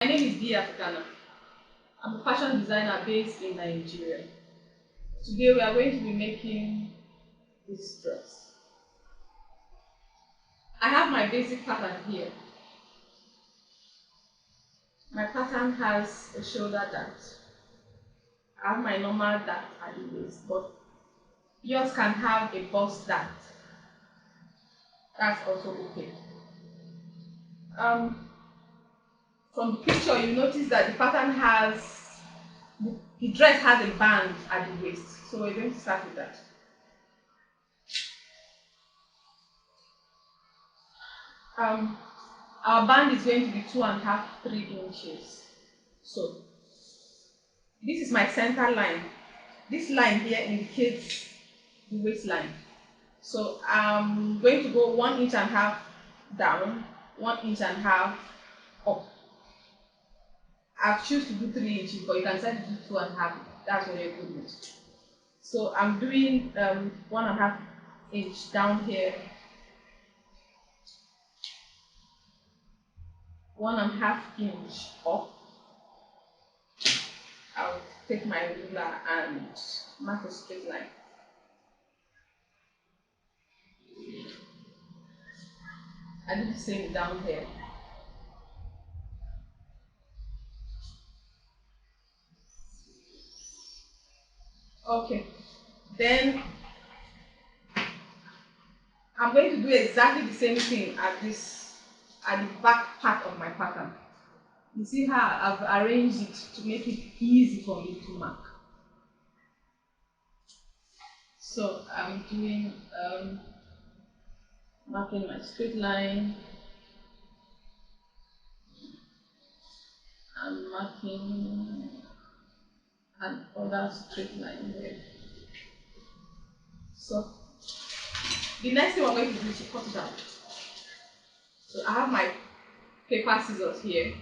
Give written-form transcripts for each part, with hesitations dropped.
My name is Bia Africana. I'm a fashion designer based in Nigeria. Today we are going to be making this dress. I have my basic pattern here. My pattern has a shoulder dart. I have my normal dart at the waist, but yours can have a bust dart. That's also okay. Um, from the picture, you notice that the pattern has the dress has a band at the waist, so we're going to start with that. Um, our band is going to be 2.5, 3 inches. So this is my center line. This line here indicates the waistline. So I'm going to go 1.5 inches down, 1.5 inches up. I've choose to do 3 inches, but you can decide to do 2.5. That's what you're good with. So I'm doing 1.5 inch down here, 1.5 inch up. I'll take my ruler and mark a straight line. I do the same down here. Okay. Then I'm going to do exactly the same thing at the back part of my pattern. You see how I've arranged it to make it easy for me to mark. So I'm doing marking my straight line. I'm marking another straight line there. So the next thing we're going to do is to cut it out. So I have my paper scissors here.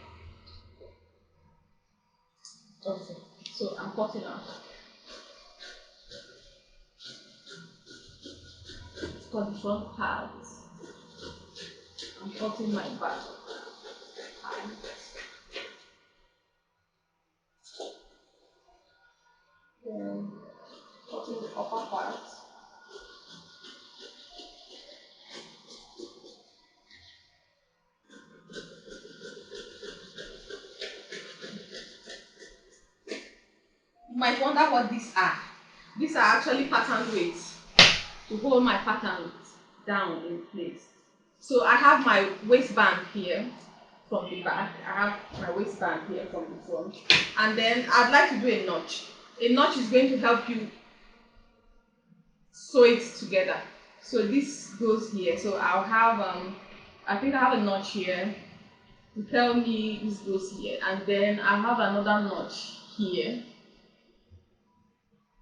Okay. So I'm cutting out. Cut the front part. I'm cutting my back. Then cutting the upper part. You might wonder what these are. These are actually pattern weights to hold my pattern down in place. So I have my waistband here from the back. I have my waistband here from the front. And then I'd like to do a notch. A notch is going to help you sew it together. So this goes here. So I'll have I think I have a notch here to tell me this goes here, and then I have another notch here.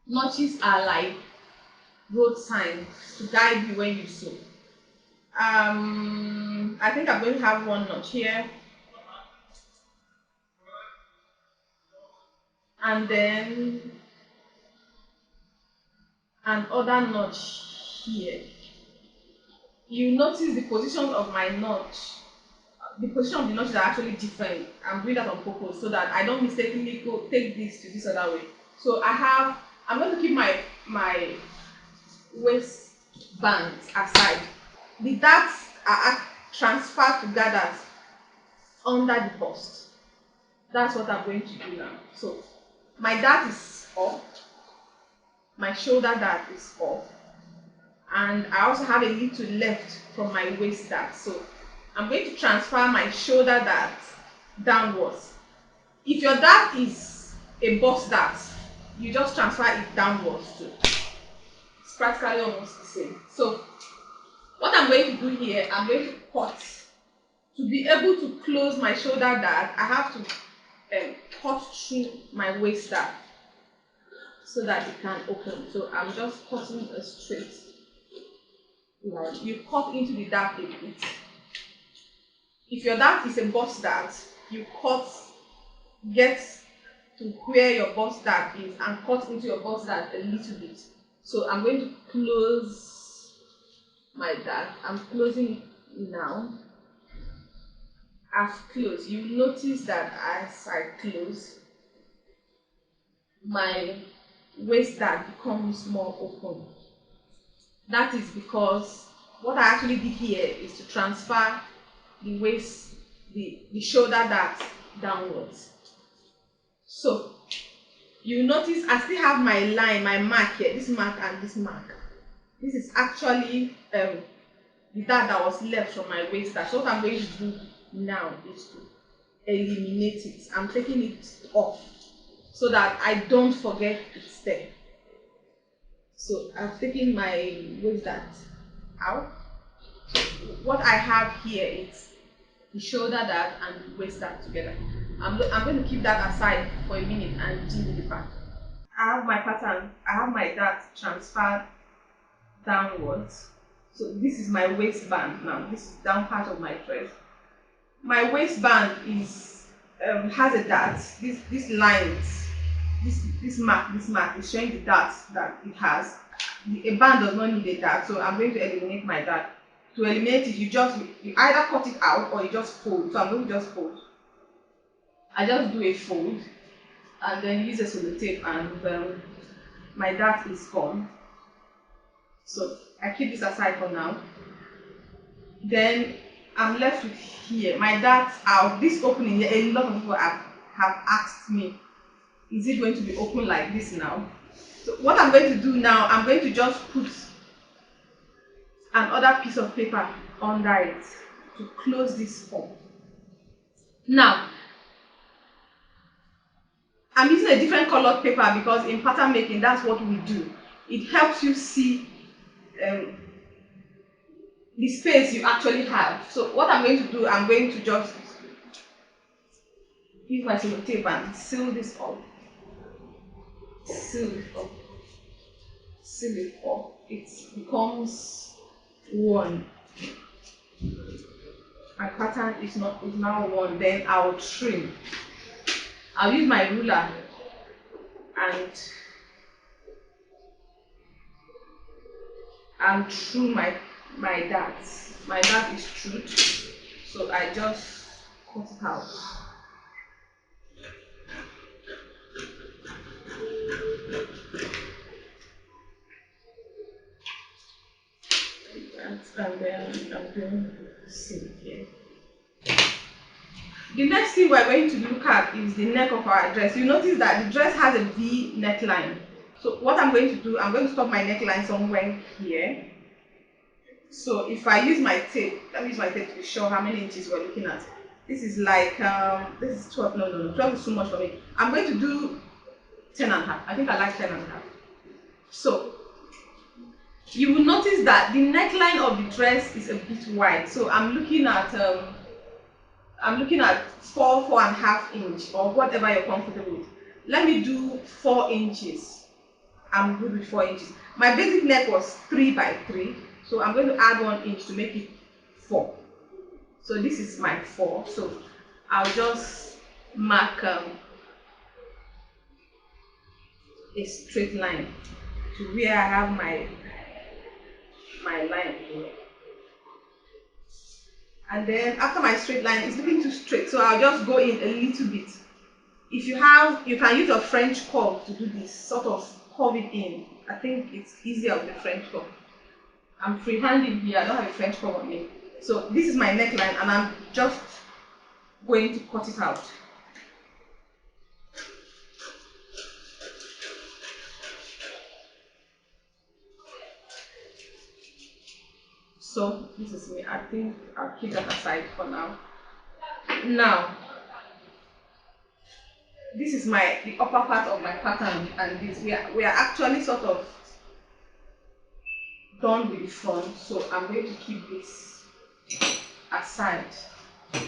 Notches are like road signs to guide you when you sew. I think I'm going to have one notch here, and then another notch here. You notice the position of my notch. The position of the notches are actually different. I'm doing that on purpose so that I don't mistakenly go take this to this other way. So I'm going to keep my waistband aside. The darts are transferred to gathers under the bust. That's what I'm going to do now. So my dart is up, my shoulder dart is up, and I also have a little left from my waist dart. So I'm going to transfer my shoulder dart downwards. If your dart is a bust dart, you just transfer it downwards too. It's practically almost the same. So what I'm going to do here, I'm going to cut. To be able to close my shoulder dart, I have to cut through my waist dart so that it can open. So I'm just cutting a straight line. You cut into the dart a bit. If your dart is a bust dart, you cut, get to where your bust dart is and cut into your bust dart a little bit. So I'm going to close my dart. I'm closing it now. I've closed, you notice that as I close, my waist dart becomes more open. That is because what I actually did here is to transfer the waist, the shoulder dart downwards. So you notice I still have my line, my mark here, this mark and this mark. This is actually the dart that was left from my waist dart. So what I'm going to do now is to eliminate it. I'm taking it off so that I don't forget it's there. So I've taken my waist dart out. What I have here is the shoulder dart and the waist dart together. I'm going to keep that aside for a minute and deal with the back. I have my pattern, I have my dart transferred downwards. So this is my waistband now. This is down part of my dress. My waistband is has a dart. This lines, this mark is showing the dart that it has. A band does not need a dart, so I'm going to eliminate my dart. To eliminate it, you either cut it out or you just fold. So I'm going to just fold. I just do a fold and then use a sellotape, and my dart is gone. So I keep this aside for now. Then I'm left with here. My dart's out. This opening here, a lot of people have asked me, is it going to be open like this now? So what I'm going to do now, I'm going to just put another piece of paper under it to close this up. Now, I'm using a different colored paper because in pattern making, that's what we do. It helps you see the space you actually have. So what I'm going to do, I'm going to just use my sellotape and seal this up. Seal it up. Seal it up. It becomes one. My pattern is now one. Then I'll trim. I'll use my ruler and I'll true my dart. My dart is trued, so I just cut it out. And then I'm going to see here. The next thing we're going to look at is the neck of our dress. You notice that the dress has a V neckline. So what I'm going to do, I'm going to stop my neckline somewhere here. So if I use my tape, let me use my tape to be sure how many inches we're looking at. This is like, this is 12, no, 12 is too much for me. I'm going to do 10 and a half. I think I like 10 and a half. So you will notice that the neckline of the dress is a bit wide. So I'm looking at 4.5 inch or whatever you're comfortable with. Let me do 4 inches. I'm good with 4 inches. My basic neck was 3 by 3, so I'm going to add 1 inch to make it 4. So this is my 4. So I'll just mark a straight line to where I have my line here. And then after my straight line, it's looking too straight, so I'll just go in a little bit. If you have, you can use a French curve to do this, sort of curve it in. I think it's easier with the French curve. I'm freehanding here, I don't have a French curve on me. So this is my neckline and I'm just going to cut it out. So this is me. I think I'll keep that aside for now. Now, this is the upper part of my pattern, and this we are actually sort of done with the front. So I'm going to keep this aside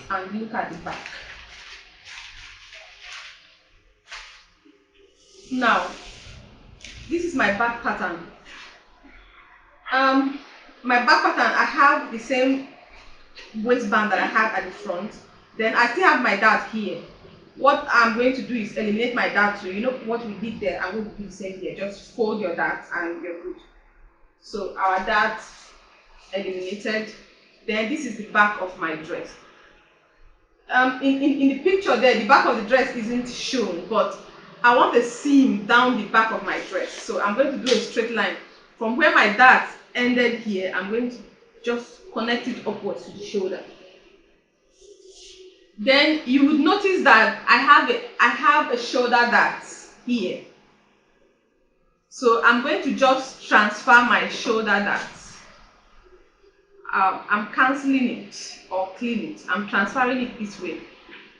and look at the back. Now, this is my back pattern. My back pattern, I have the same waistband that I had at the front. Then I still have my dart here. What I'm going to do is eliminate my dart. So you know what we did there, I'm going to do the same here. Just fold your dart and you're good. So our dart eliminated. Then this is the back of my dress. In the picture there, the back of the dress isn't shown, but I want a seam down the back of my dress. So I'm going to do a straight line from where my dart ended here. I'm going to just connect it upwards to the shoulder. Then you would notice that I have a shoulder dart here. So I'm going to just transfer my shoulder dart. I'm cancelling it or clean it. I'm transferring it this way.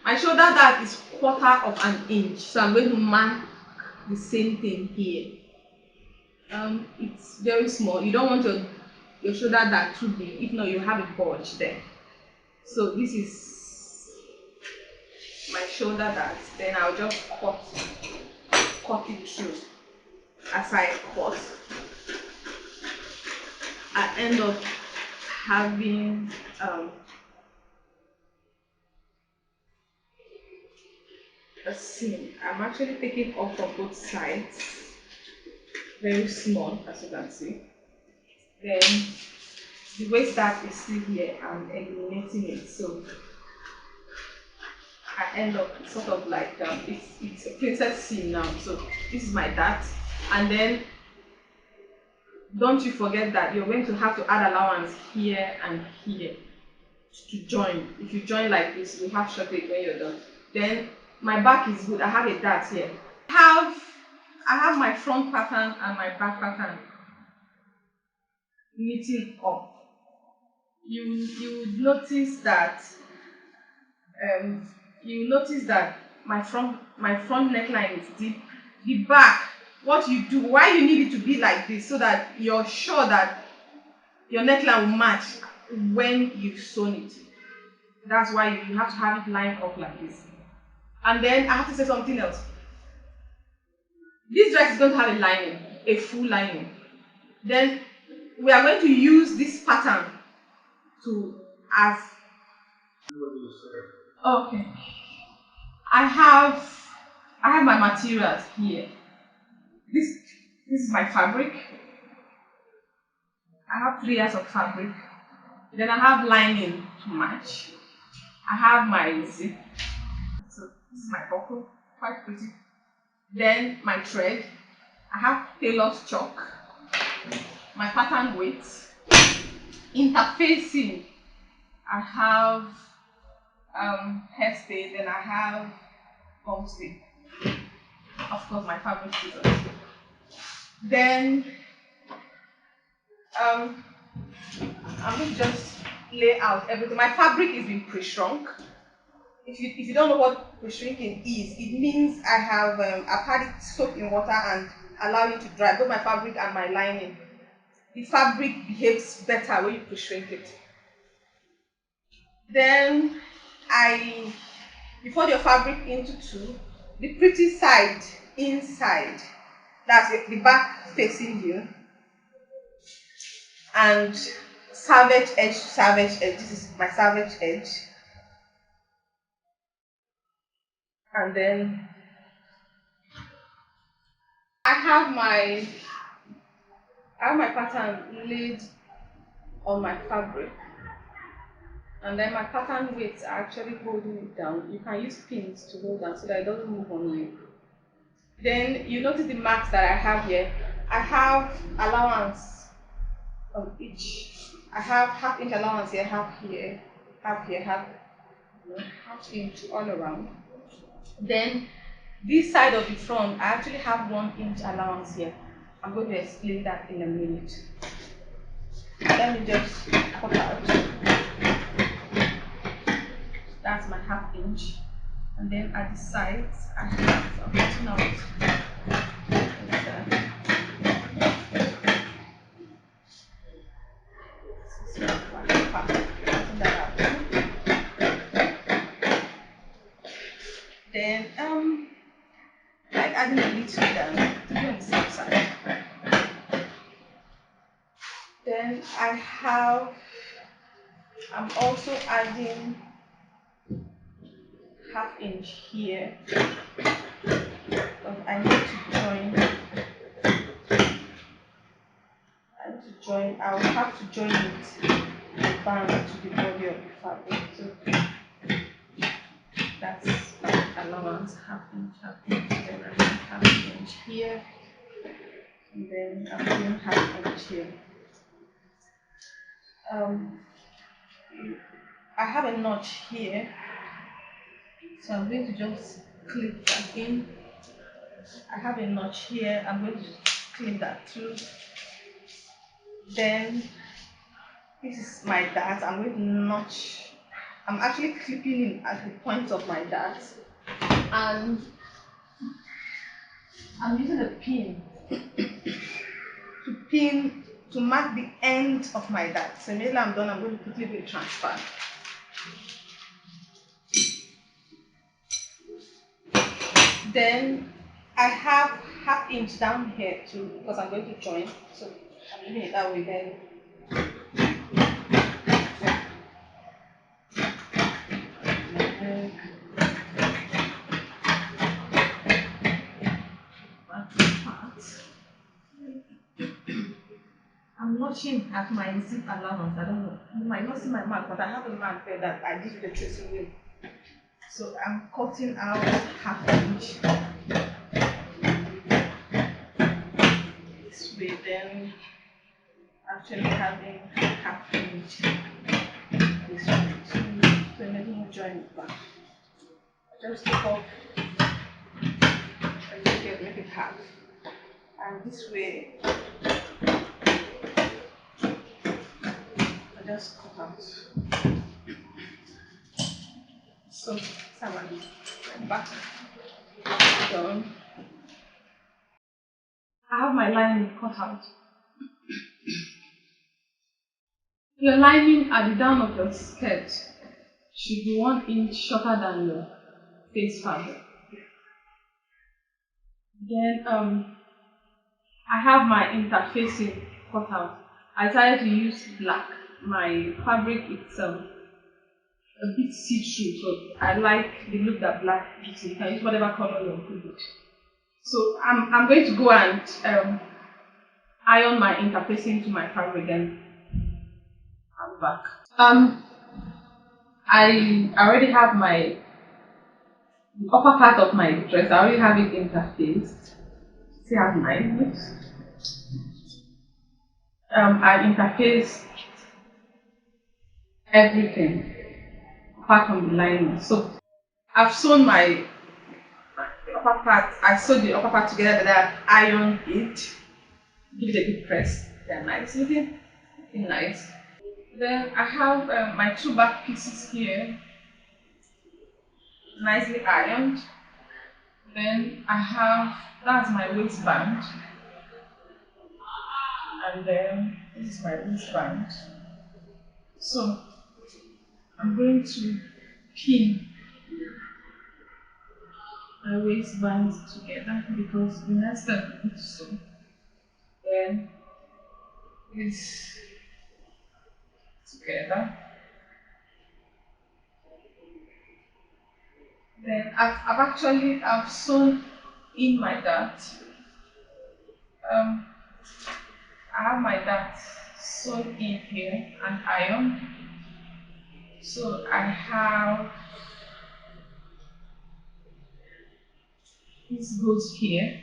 My shoulder dart is 1/4 of an inch, so I'm going to mark the same thing here. It's very small. You don't want your shoulder dart too big. If not, you have a bulge there. So this is my shoulder dart. Then I'll just cut it through. As I cut, I end up having a seam. I'm actually taking off from both sides, very small as you can see. Then the waist dart is still here. I'm eliminating it, so I end up sort of like it's a princess seam now. So this is my dart, and then don't you forget that you're going to have to add allowance here and here to join. If you join like this, you have shortage when you're done. Then my back is good. I have a dart here. I have my front pattern and my back pattern knitting up. You would notice that my front neckline is deep. The back, what you do, why you need it to be like this, so that you're sure that your neckline will match when you've sewn it. That's why you have to have it lined up like this. And then I have to say something else. This dress is going to have a lining, a full lining. Then we are going to use this pattern okay. I have my materials here. This is my fabric. I have 3 layers of fabric. Then I have lining to match. I have my zip. So this is my buckle, quite pretty. Then my thread. I have tailor's chalk. My pattern weight. Interfacing. I have hairstay. Then I have gum stick. Of course, my fabric scissors. Then I'm going to just lay out everything. My fabric is being pre-shrunk. If you don't know what pre-shrinking is, it means I've had it soaked in water and allow it to dry, both my fabric and my lining. The fabric behaves better when you pre-shrink it. Then you fold your fabric into 2. The pretty side inside, that's the back facing you, and salvage edge to salvage edge. This is my salvage edge. And then I have my pattern laid on my fabric, and then my pattern weights are actually holding it down. You can use pins to hold down so that it doesn't move on you. Then you notice the marks that I have here. I have allowance on each. I have half-inch allowance here, half here, half here, half-inch all around. Then this side of the front, I actually have 1-inch allowance here. I'm going to explain that in a minute. Let me just cut out. That's my 1/2 inch. And then at the sides, I'm cutting out. Then like adding a little down to be on the safe side. Then I'm also adding 1/2 inch here, because I need to join. I will have to join it the band to the body of the fabric. So That's allowance, half inch, then I'm doing half inch here, and then I'm doing half inch here. Um, I have a notch here, so I'm going to just clip that in. I have a notch here, I'm going to clip that through. Then this is my dart. I'm going to notch. I'm actually clipping in at the point of my dart, and I'm using a pin to pin to mark the end of my dart. So immediately I'm done, I'm going to quickly do a transfer. Then I have half inch down here too because I'm going to join. So I'm doing it that way. Then back part. I'm watching at my zip allowance. I don't know. You might not see my mark, but I have a mark there that I did with the tracing wheel. So I'm cutting out half inch this way, then actually having half inch this way. So maybe you join it back. Just take off and make it half. And this way, I just cut out. So, somebody back done. I have my lining cut out. Your lining at the down of your skirt should be 1 inch shorter than your face fabric. Then I have my interfacing cut out. I decided to use black. My fabric is a bit see-through, so I like the look that black gives. You can use whatever color you're good with. So I'm going to go and iron my interfacing to my fabric, and I'm back. I already have my the upper part of my dress. I already have it interfaced. See how nice it looks. I interface everything apart from the lining. So I've sewn the upper part. I sewed the upper part together, but I've ironed it. Give it a good press. They're nice looking nice. Then I have my two back pieces here, nicely ironed. Then I have, that's my waistband, and then this is my waistband. So I'm going to pin my waistband together because the next step I need to sew. Then this together. Then I've sewn in my dart. Um, I have my dart sewn in here and iron. So I have this goes here.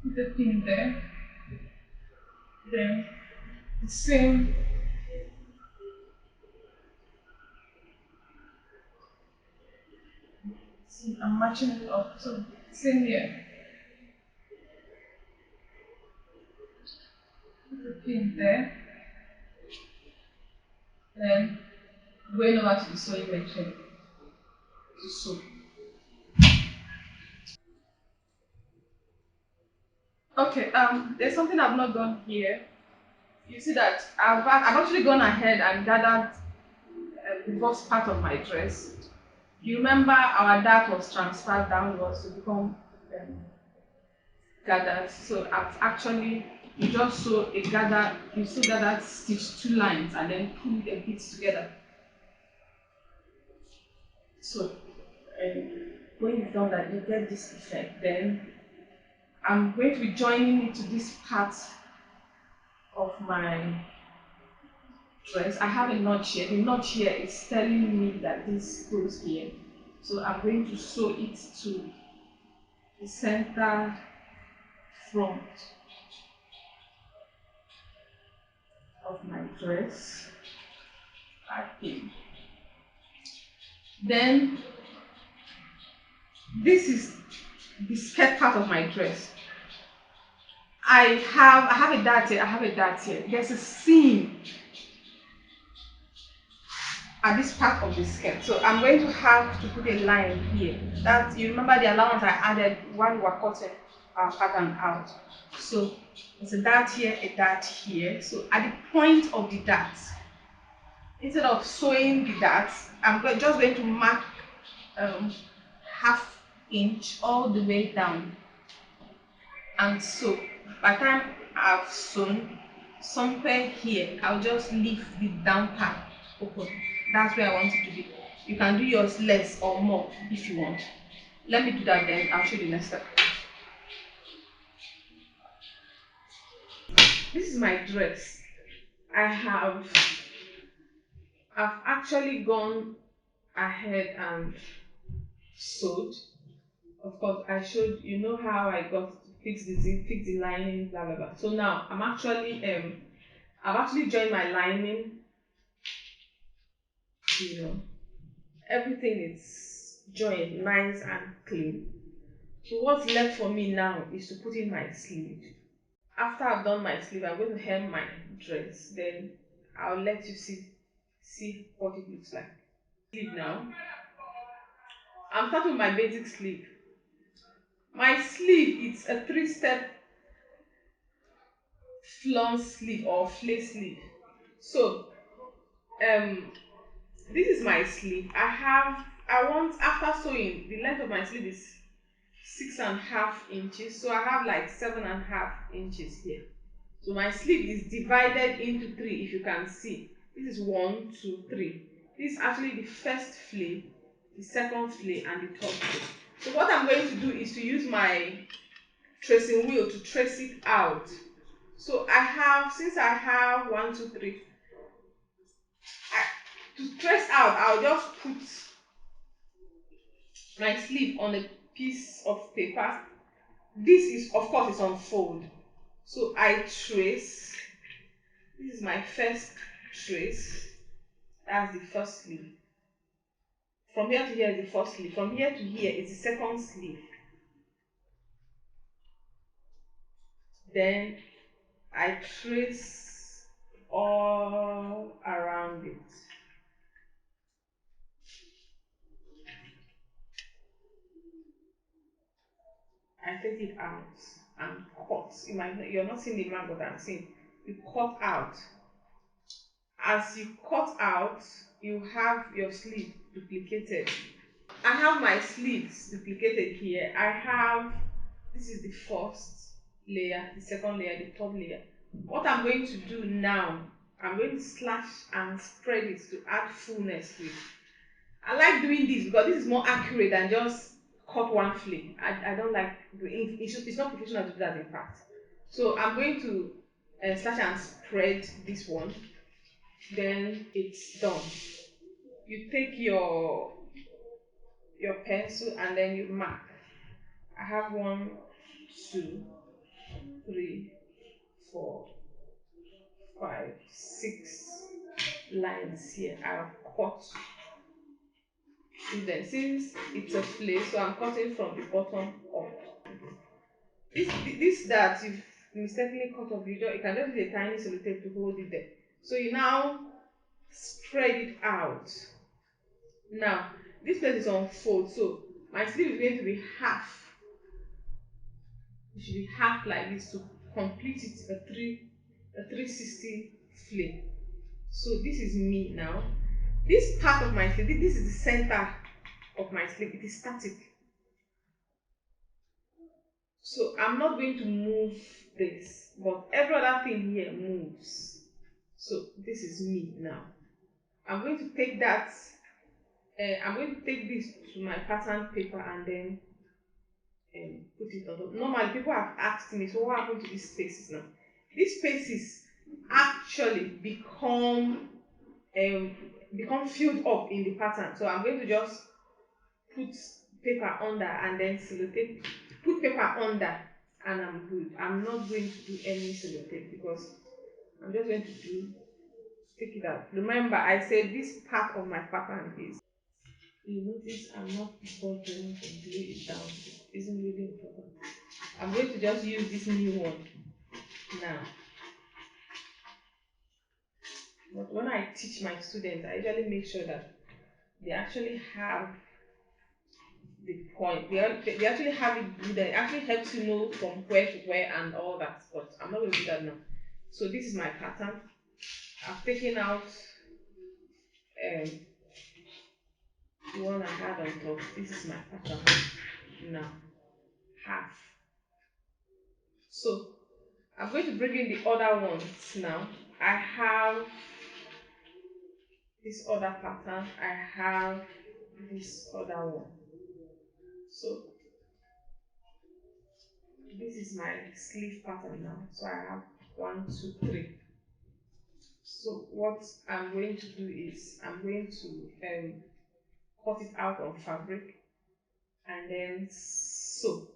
Put the pin there. Then the same. See, I'm matching it up. So same here. Put the pin there. Then going over to the sewing machine to sew. Okay, there's something I've not done here. You see that I've actually gone ahead and gathered the first part of my dress. You remember our dart was transferred downwards to become gathered. So I've actually you just sew a gather, you sew gathered stitch two lines and then pull the bits together. So when you've that, you get this effect. Then I'm going to be joining it to this part of my dress. I have a knot here. The knot here is telling me that this goes here. So I'm going to sew it to the center front of my dress. Okay. Then this is the skirt part of my dress. I have a dart here. I have a dart here. There's a seam at this part of the skirt. So I'm going to have to put a line here. That you remember the allowance I added while we were cutting our pattern out. So there's a dart here, a dart here. So at the point of the dart, instead of sewing the dart, just going to mark um, half inch all the way down and sew. By the time I've sewn somewhere here, I'll just leave the down part open. That's where I want it to be. You can do yours less or more if you want. Let me do that, then I'll show you the next step. This is my dress. I've actually gone ahead and sewed. Of course, I showed you know how I got to fix the zip, fix the lining, blah blah blah. So now I've actually joined my lining. You know, everything is joined, nice and clean. So what's left for me now is to put in my sleeve. After I've done my sleeve, I'm going to hem my dress. Then I'll let you see what it looks like. Sleeve now. I'm starting with my basic sleeve. My sleeve is a three-step flung sleeve or flay sleeve. So um this is my sleeve. I want after sewing the length of my sleeve is 6.5 inches. So I have like 7.5 inches here. So my sleeve is divided into three if you can see. This is one, two, three. This is actually the first flay, the second flay, and the third flay. So what I'm going to do is to use my tracing wheel to trace it out. So since I have one, two, three, to trace out, I'll just put my sleeve on a piece of paper. This is, of course, it's on fold. So I trace. This is my first trace. That's the first sleeve. From here to here is the first sleeve. From here to here is the second sleeve. Then I trace all around it. I take it out and cut. You're not seeing the mark, but I'm seeing you cut out. As you cut out, you have your sleeve duplicated. I have my sleeves duplicated here. This is the first layer, the second layer, the third layer. What I'm going to do now, I'm going to slash and spread it to add fullness to it. I like doing this because this is more accurate than just cut one flake. I don't like doing it's not professional to do that, in fact. So I'm going to slash and spread this one. Then it's done. You take your pencil and then you mark. I have one, two, three, four, five, six lines here. I've cut through them. Since it's a flare, so I'm cutting from the bottom up. This that you've mistakenly cut off, you can just use a tiny sellotape to hold it there. So you now spread it out. Now this place is on fold, so my sleeve is going to be half. It should be half like this to complete it a 360 flare. So this is me now. This part of my sleeve, this is the center of my sleeve. It is static. So I'm not going to move this, but every other thing here moves. So this is me now. I'm going to take that. I'm going to take this to my pattern paper and then put it on top. Normally, people have asked me, so what happened to these spaces now? These spaces, actually become filled up in the pattern. So I'm going to just put paper under and then sellotape, put paper under, and I'm good. I'm not going to do any sellotape because I'm just going to do take it out. Remember, I said this part of my pattern is, you notice I'm not bothering to glue it down. It isn't really important. I'm going to just use this new one now. But when I teach my students, I usually make sure that they actually have the point. They actually have it. They actually helps you know from where to where and all that. But I'm not going to do that now. So this is my pattern. I've taken out the one I had on top. This is my pattern now. Half. So I'm going to bring in the other ones now. I have this other pattern. I have this other one. So this is my sleeve pattern now. So I have one, two, three. So what I'm going to do is I'm going to cut it out on fabric and then sew.